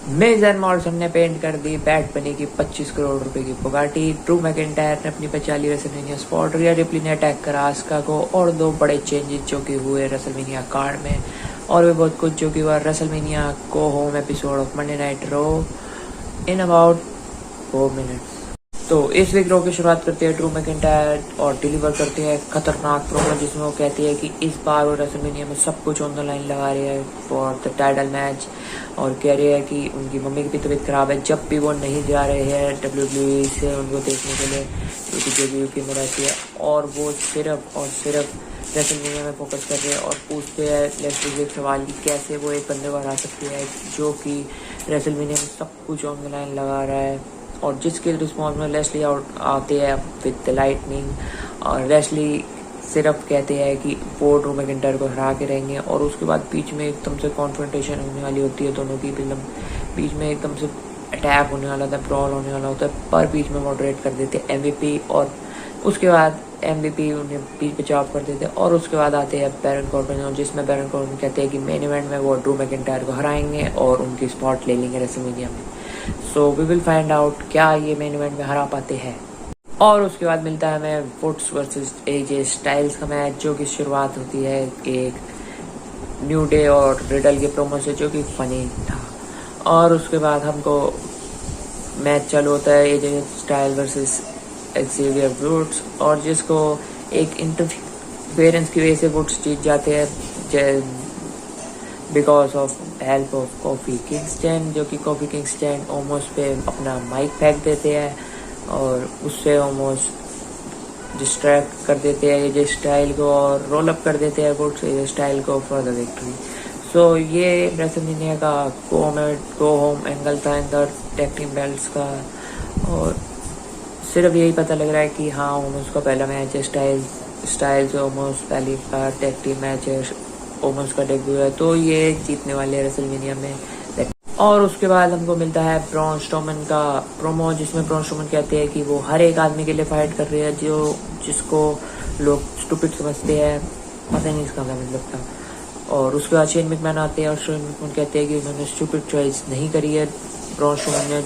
Mizo and Morrison ने paint कर दी bad बनी की 25 करोड़ रुपए की बुगाटी। ड्रू मैकिंटायर ने अपनी 45वीं रेसलमेनिया स्पॉट। रिया रिप्ली ने अटैक करा आस्का को। और दो बड़े चेंजेस जो कि हुए रेसलमेनिया कार्ड में, और भी बहुत कुछ जो कि हुआ रेसलमेनिया को home episode of Monday night Raw in about 4 minutes. तो इस वीक रो की शुरुआत करते हैं ड्रू मैकिंटायर और डिलीवर करते हैं खतरनाक प्रोमो, जिसमें वो कहती है कि इस बार वो रेसलमेनिया में सब कुछ ऑन द लाइन लगा रही है फॉर द टाइटल मैच। और कह रही है कि उनकी मम्मी की भी तबीयत खराब है, जब भी वो नहीं जा रहे हैं WWE से उनको देखने के लिए, क्योंकि WWE में रहती है, और वो सिर्फ और सिर्फ रेसलमेनिया में फोकस कर रहे हैं। और पूछते हैं लेस्ली एक सवाल कि कैसे वो एक बंदे को हरा सकती है जो कि रेसलमेनिया में सब कुछ ऑन द लाइन लगा रहा है। और जिसके रिस्पॉन्स में लेस्ली आउट आते हैं विद द लाइटनिंग, और लेस्ली सिर्फ कहते हैं कि वो ड्रू मैकिंटायर को हरा के रहेंगे। और उसके बाद बीच में एकदम से कॉन्फ्रंटेशन होने वाली होती है दोनों की फिल्म, बीच में एकदम से अटैक होने वाला था, ब्रॉल होने वाला होता है, पर बीच में मॉडरेट कर देते हैं MVP। और उसके बाद MVP उन्हें बीच बचाव कर देते हैं। और उसके बाद आते हैं बैरन कॉर्बिन, जिसमें बैरन कॉर्बिन कहते हैं कि मेन इवेंट में वो ड्रू मैकिंटायर को हराएंगे और उनकी स्पॉट ले लेंगे रेसलमेनिया में। So we will find out क्या ये मेन इवेंट में हरा पाते हैं। और उसके बाद मिलता है हमें वुड्स वर्सेस AJ स्टाइल्स का मैच, जो कि शुरुआत होती है एक न्यू डे और रिडल के प्रोमो से, जो कि फनी था। और उसके बाद हमको मैच चालू होता है AJ Style versus Xavier Woods, और जिसको एक इंटरफेरेंस की वजह से वुड्स जीत जाते हैं because of help of Kofi Kingston, जो कि कॉफी किंगस्टन ऑलमोस्ट पे अपना माइक फेंक देते हैं और उससे ऑलमोस्ट डिस्ट्रैक्ट कर देते हैं AJ स्टाइल को और रोल अप कर देते हैं वुड्स AJ स्टाइल को फॉर द विक्ट्री। सो ये रेसलमेनिया का गो होम एंगल था in the tag team belts का। और सिर्फ यही पता लग रहा है कि हाँ ओमोस का पहला मैच है, स्टाइल्स ओमोस पहली बार टैग टीम मैच है, ओमोस का डेब्यू है, तो ये जीतने वाले हैं रेसलमेनिया में। और उसके बाद हमको मिलता है ब्रॉन स्ट्रोमन का प्रोमो, जिसमें ब्रॉन स्ट्रोमन कहते हैं कि वो हर एक आदमी के लिए फाइट कर रहे हैं जो जिसको लोग स्टूपिड समझते हैं, पता नहीं इसका क्या मतलब था। और उसके बाद शेन मैकमैन आते हैं और शेन मैकमैन कहते हैं कि उन्होंने स्टूपिड चॉइस नहीं करी है ब्रॉन स्ट्रोमन ने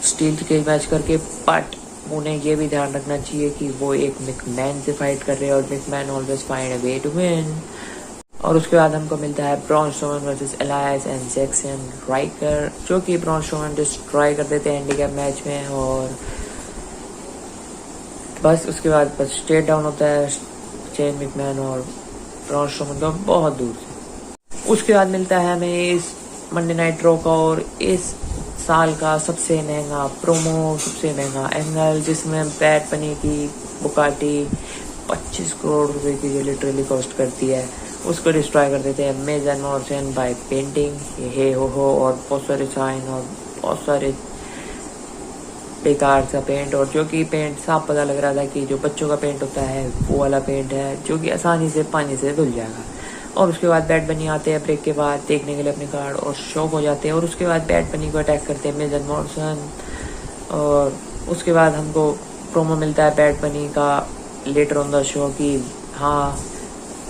स्टील के मैच करके, बट उन्हें ये भी ध्यान रखना चाहिए कि वो एक मैकमैन से फाइट कर रहे हैं और McMahon always find a way to win. और उसके बाद हमको मिलता है Braun Strowman versus Elias and Jaxson Ryker, जो कि ब्रॉन स्ट्रोमन डिस्ट्रॉय कर देते हैं हैंडीकैप मैच में। और बस उसके बाद बस स्ट्रेट डाउन होता है शेन मैकमैन और ब्रॉन स्ट्रोमन का बहुत दूर से। उसके बाद मिलता है हमें इस मंडे नाइट रो का और इस साल का सबसे महंगा प्रोमो, सबसे महंगा एंगल, जिसमें बैड बनी की बुकाटी 25 करोड़ रुपए की जो लिटरली कॉस्ट करती है उसको डिस्ट्रॉय कर देते हैं मिज एंड मॉर्सन बाय पेंटिंग हे हो और बहुत सारे साइन और बहुत सारे बेकार सा पेंट, और जो कि पेंट साफ पता लग रहा था कि जो बच्चों का पेंट होता है वो वाला पेंट है, जो कि आसानी से पानी से धुल जाएगा। और उसके बाद बैड बनी आते हैं ब्रेक के बाद देखने के लिए अपने कार्ड और शॉक हो जाते हैं। और उसके बाद बैड बनी को अटैक करते हैं मिज एंड मॉर्सन। और उसके बाद हमको प्रोमो मिलता है बैड बनी का लेटर ऑन द शो कि हाँ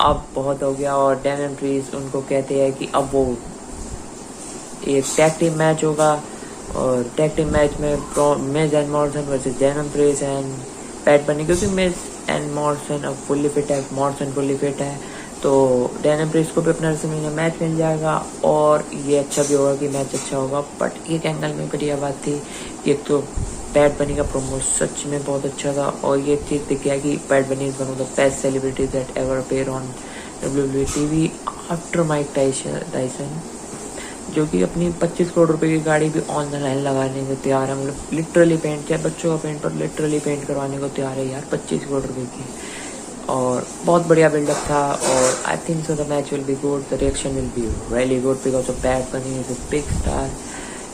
अब बहुत हो गया, और डैमन प्रीस्ट उनको कहते हैं कि अब वो एक टैग टीम मैच होगा। और टैग टीम मैच में Miz and Morrison versus Damian Priest and Bad Bunny, क्योंकि मिज एंड मॉर्सन अब फुल्ली फिट है, मॉर्सन फुल्ली फिट है, तो डैमन प्रीस्ट को भी अपना रेसलमेनिया मैच मिल जाएगा। और ये अच्छा भी होगा कि मैच अच्छा होगा। बट एक एंगल में बढ़िया बात थी, एक तो बैड बनी का प्रोमो सच में बहुत अच्छा था, और ये चीज़ दिख गया कि bad Bunny is one of the best celebrities that ever appear on WWE TV after Mike Tyson, जो कि अपनी 25 करोड़ रुपए की गाड़ी भी ऑन द लाइन लगाने को तैयार है। मतलब लिटरली पेंट, चाहे बच्चों का पेंट पर लिटरली पेंट करवाने को तैयार है यार 25 करोड़ रुपए की। और बहुत बढ़िया बिल्डअप था, और I think so the match will be good, the reaction will be really good because of Bad Bunny is a big star.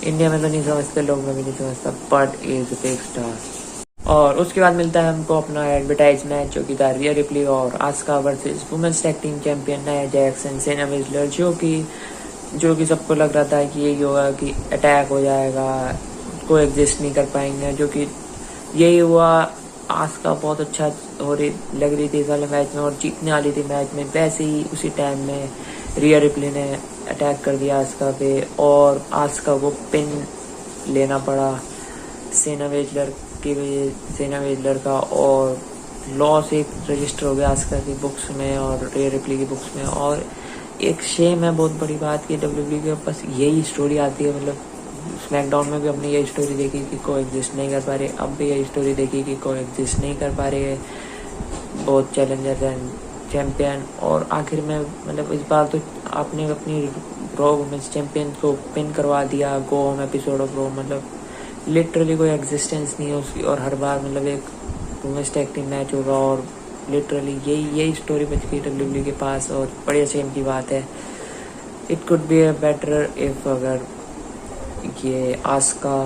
India में तो नहीं समझते लोग, मैं भी नहीं समझता, but is a big star. और उसके बाद मिलता है हमको अपना एडवर्टाइज मैच, जो कि था रिया रिप्ली और Asuka versus women's tag team champion Nia Jax and Shayna Baszler, जो कि सबको लग रहा था कि यही होगा कि अटैक हो जाएगा, को एग्जिस्ट नहीं कर पाएंगे, जो कि यही हुआ। आस्का बहुत अच्छा लग रही थी इस वाले मैच में और जीतने वाली थी मैच में। वैसे ही उसी टाइम में रिया रिप्ली ने अटैक कर दिया आस्का पे और आस्का को पिन लेना पड़ा सेना वेजलर की वजह सेना वेजलर का, और लॉस एक रजिस्टर हो गया आस्का की बुक्स में और रिया रिप्ली की बुक्स में। और एक शेम है बहुत बड़ी बात कि डब्ल्यूडब्ल्यू के पास यही स्टोरी आती है, मतलब स्मैकडाउन में भी हमने यही स्टोरी देखी कि को एग्जिस्ट नहीं कर पा रहे, अब भी यही स्टोरी देखी कि को एग्जिस्ट नहीं कर पा रहे बहुत चैलेंजर्स एंड चैम्पियन। और आखिर में मतलब इस बार तो आपने अपनी रॉ वुमेन्स चैम्पियन को पिन करवा दिया गो होम एपिसोड ऑफ रॉ, मतलब लिटरली कोई एग्जिस्टेंस नहीं है उसकी, और हर बार मतलब एक वुमेन्स टैग टीम मैच होगा और लिटरली यही स्टोरी बच गई डब्ल्यूडब्ल्यू के पास। और बड़ी शेम की बात है, it could be better if अगर ये आस्का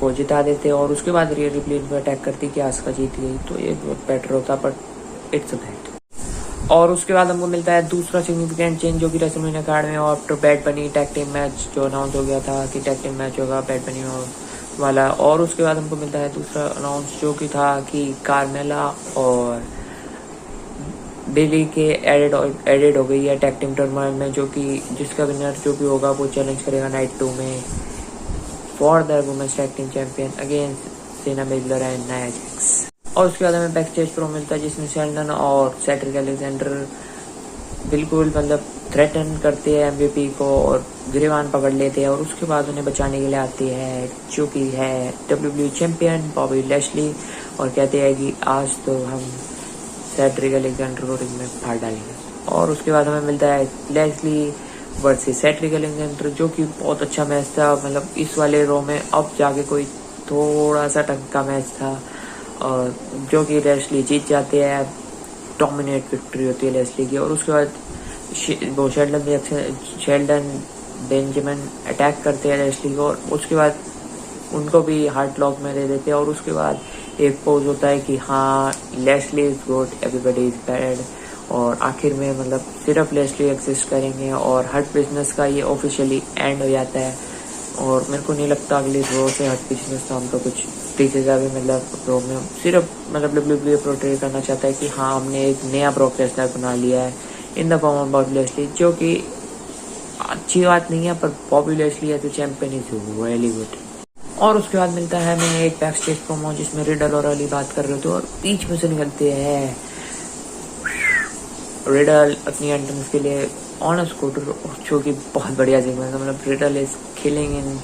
को जिता देते और उसके बाद रिया रिप्ली इनको अटैक करती कि आस्का जीत गई, तो ये बहुत बेटर होता, बट इट्स अ बैड। और उसके बाद हमको मिलता है दूसरा सिग्निफिकेंट चेंज जो कि रेसलमेनिया कार्ड में आफ्टर बैड बनी टैग टीम मैच जो अनाउंस हो गया था कि टैग टीम मैच होगा बैड बनी वाला। और उसके बाद हमको मिलता है दूसरा अनाउंस जो कि था कि कार्मेला और बेली के एडेड हो गई है टैग टीम टूर्नामेंट में, जो कि जिसका विनर जो भी होगा वो चैलेंज करेगा नाइट 2 में for the women's tag team champion against Shayna Baszler and Nia Jax. और उसके बाद हमें बैक स्टेज प्रो मिलता है जिसमें शेल्डन और सेड्रिक अलेक्जेंडर बिल्कुल मतलब थ्रेटन करते हैं एमवीपी को और गिरेबान पकड़ लेते हैं, और उसके बाद उन्हें बचाने के लिए आती है जो कि है डब्ल्यूडब्ल्यू चैंपियन बॉबी लैशली, और कहते हैं कि आज तो हम सेड्रिक अलेक्जेंडर को रिंग में फाड़ डालेंगे। और उसके बाद हमें मिलता है लैशली वर्सेस सेड्रिक अलेक्जेंडर जो कि बहुत अच्छा मैच था, मतलब इस वाले रो में अब जाके कोई थोड़ा सा ढंग का मैच था, और जो कि लैशली जीत जाते हैं, डोमिनेट विक्ट्री होती है लैशली की। और उसके बाद वो शेल्डन बेंजामिन अटैक करते हैं लैशली को, और उसके बाद उनको भी हार्ट लॉक में दे देते हैं, और उसके बाद एक पोज होता है कि हाँ Lashley is good everybody is bad, और आखिर में मतलब सिर्फ लैशली एग्जिस्ट करेंगे और हर्ट बिजनेस का ये ऑफिशियली एंड हो जाता है। और मेरे को नहीं लगता अगले रो से हर्ट बिजनेस नाम का कुछ दिखेगा भी, मतलब रो में सिर्फ मतलब डब्ल्यूडब्ल्यू पोर्ट्रे करना चाहता है कि हाँ हमने एक नया ब्रॉक लेसनर बना लिया है in the form of Bobby Lashley, जो कि अच्छी बात नहीं है, पर Bobby Lashley as a champion is really good. और उसके बाद मिलता है हमें एक बैक स्टेज प्रोमो जिसमें रिडल और अली बात कर रहे थे, और बीच में से निकलते हैं रिडल अपनी एंट्रेंस के लिए ऑन अ स्कूटर, जो कि बहुत बढ़िया सीक्वेंस है, मतलब riddle is killing in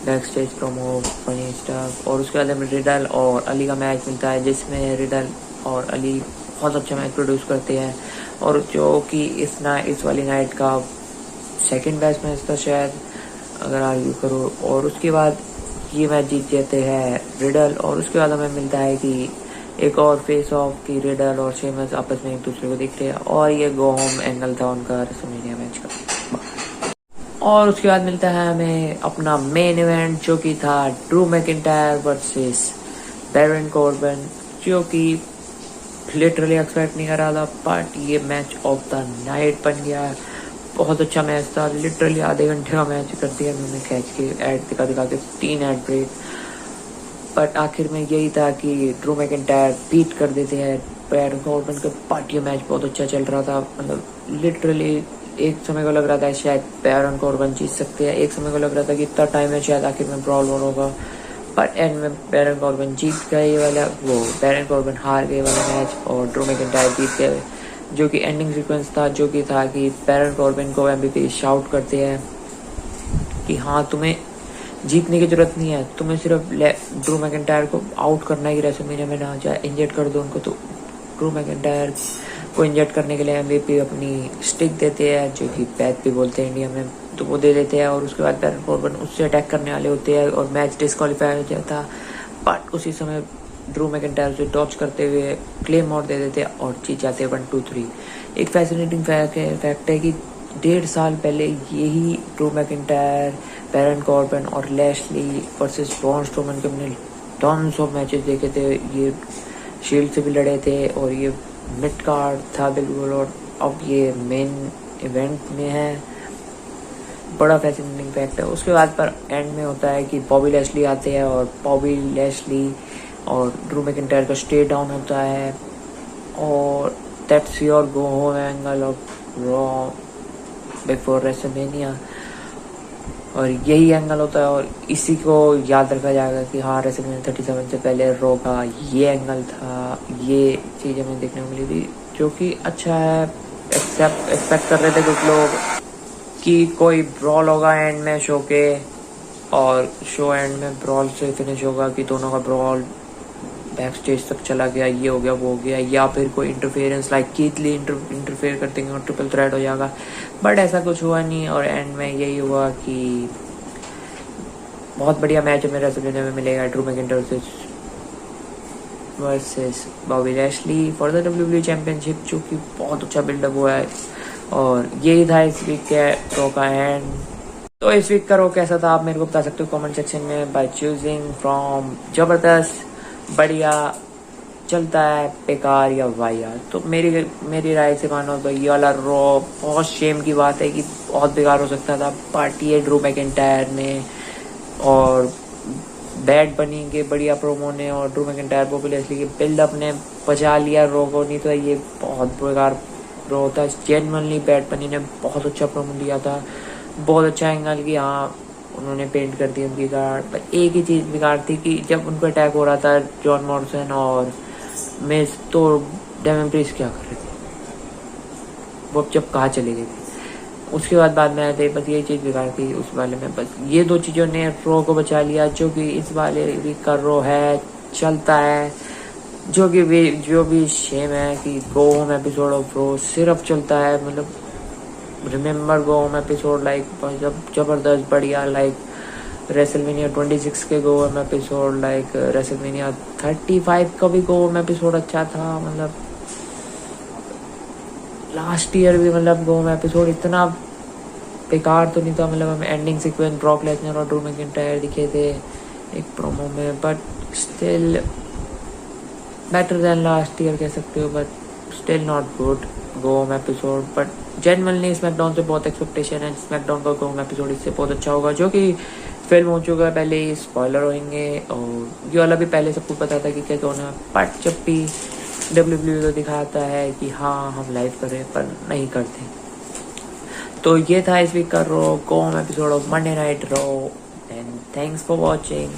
back stage promo funny stuff. और उसके बाद हमें रिडल और अली का मैच मिलता है जिसमें रिडल और अली बहुत अच्छा मैच प्रोड्यूस करते हैं, और जो कि इस वाली नाइट का सेकंड बेस्ट मैच था शायद अगर आर्ग्यू करो। और उसके बाद ये मैच जीत जाते हैं रिडल, और उसके बाद हमें मिलता है कि एक और फेस ऑफ की रिडल और शेमस आपस में एक दूसरे को दिखते हैं, और ये गो होम एंगल था उनका रेसलमेनिया मैच का। और उसके बाद मिलता है हमें अपना मेन इवेंट जो कि था Drew McIntyre versus Baron Corbin, जो कि लिटरली एक्सपेक्ट नहीं कर रहा था, बट ये मैच ऑफ द नाइट बन गया। बहुत अच्छा मैच था, लिटरली आधे घंटे का मैच कर दिया मैंने खींच के ऐड दिखा के 3 ऐड ब्रेक, बट आखिर में यही था कि ड्रू मैकिंटायर बीट कर देते हैं बैरन कॉर्बिन के। बट ये मैच बहुत अच्छा चल रहा था, मतलब लिटरली एक समय को लग रहा था शायद बैरन कॉर्बिन जीत सकते हैं, एक समय को लग रहा था कि इतना टाइम है शायद आखिर में ब्रॉल वॉर होगा, पर एंड में बैरन कॉर्बिन जीत गए ये वाला, वो बैरन कॉर्बिन हार गए वाला मैच और ड्रू मैकिंटायर जीत गए, जो कि एंडिंग सीक्वेंस था जो कि था कि बैरन कॉर्बिन को एमवीपी शाउट करते हैं कि हाँ तुम्हें जीतने की जरूरत नहीं है, तुम्हें सिर्फ ड्रू मैकिंटायर को आउट करना ही रेसलमेनिया में ना जाए, इंजेक्ट कर दो उनको। तो ड्रू मैकिंटायर को इंजेक्ट करने के लिए एमवीपी अपनी स्टिक देते हैं जो कि पैथ भी बोलते हैं इंडिया में, तो वो दे देते हैं, और उसके बाद बैरन कॉर्बिन उससे अटैक करने वाले होते हैं और मैच डिस्क्वालीफाई हो जाता, बट उसी समय ड्रू मैकिंटायर से डॉच करते हुए क्लेम और दे देते हैं और जीत जाते हैं 1, 2, 3। एक फैसिनेटिंग फैक्ट है कि 1.5 साल पहले यही ड्रू मैकिंटायर, बैरन कॉर्बिन और लैशली वर्सेस ब्रॉन स्ट्रोमन के हमने टन्स ऑफ मैचेस देखे थे, ये शील्ड से भी लड़े थे और ये मिड कार्ड था बिल्कुल, और अब ये मेन इवेंट में है, बड़ा फैसिनेटिंग फैक्ट है। उसके बाद पर एंड में होता है कि बॉबी लैशली आते हैं और बॉबी लैशली और ड्रू मैकिंटायर का स्टे डाउन होता है, और that's your go home angle of raw before WrestleMania, और यही एंगल होता है और इसी को याद रखा जाएगा कि हाँ रेसलमेनिया 37 से पहले रो का ये एंगल था, ये चीज़ हमें देखने को मिली थी, जो कि अच्छा है। एक्सपेक्ट कर रहे थे कुछ लोग कि कोई ब्रॉल होगा एंड में शो के, और शो एंड में ब्रॉल से फिनिश होगा कि दोनों का ब्रॉल बैक स्टेज तक चला गया, ये हो गया वो हो गया, या फिर कोई interference like Keith Lee interfere कर देंगे और ट्रिपल थ्रेट हो जाएगा। बट ऐसा कुछ हुआ नहीं और एंड में यही हुआ कि बहुत बढ़िया मैच हमें रेसलमेनिया में मिलेगा, Drew McIntyre versus Bobby Lashley for the WWE championship, जो कि बहुत अच्छा बिल्डअप हुआ है। और यही था इस वीक के रो का एंड। तो इस वीक का रो कैसा था आप मेरे को बता सकते हो कमेंट सेक्शन में बाय चूजिंग फ्रॉम जबरदस्त, बढ़िया, चलता है, बेकार या वाहियात। तो मेरी राय से मानो तो ये वाला रो बहुत शेम की बात है कि बहुत बेकार हो सकता था। पार्टी है ड्रू मैकिंटायर ने और बैड बनी के बढ़िया प्रोमो ने और ड्रू मैकिंटायर बॉबी लैशली के बिल्डअप ने बचा लिया रो को, नहीं तो ये बहुत बेकार रो होता। जेन्युइनली बैड बनी ने बहुत अच्छा प्रोमो दिया था, बहुत अच्छा एंगल कि हाँ उन्होंने पेंट कर दी उनकी कार्ड। पर एक ही चीज़ बेकार थी कि जब उनको अटैक हो रहा था जॉन मॉर्सन और मिस, तो डेमन प्रीस्ट क्या कर रहे थे, वो अब जब कहाँ चले गए थे। उसके बाद में आए थे, बस यही चीज़ बेकार थी उस वाले में। बस ये दो चीज़ों ने रो को बचा लिया, जो कि इस वाले वीक का रो है, चलता है, जो भी शेम है कि गो होम एपिसोड ऑफ रो सिर्फ चलता है। मतलब रिमेंबर गो होम एपिसोड लाइक जब जबरदस्त बढ़िया, लाइक रेसलमेनिया 26 के गो होम एपिसोड, लाइक रेसलमेनिया 35 का भी गो होम एपिसोड अच्छा था। मतलब लास्ट ईयर भी मतलब गो होम एपिसोड इतना बेकार तो नहीं था। मतलब हमें एंडिंग सीक्वेंस ब्रॉक लेसनर और ड्रू मैकिंटायर दिखे थे एक प्रोमो में, but still better than last year कह सकते हो, but still not good go home episode. But genuinely SmackDown से बहुत एक्सपेक्टेशन है, स्मैकडाउन का गो होम एपिसोड इससे बहुत अच्छा होगा, जो कि फिल्म हो चुका है पहले ही, स्पॉइलर होंगे और ये वाला भी पहले सबको पता था कि क्या होना है। बट जब भी WWE तो दिखाता है कि हाँ हम लाइव कर रहे हैं, पर नहीं करते। तो ये था इस वीक का Raw go home episode of Monday night Raw, and thanks for watching.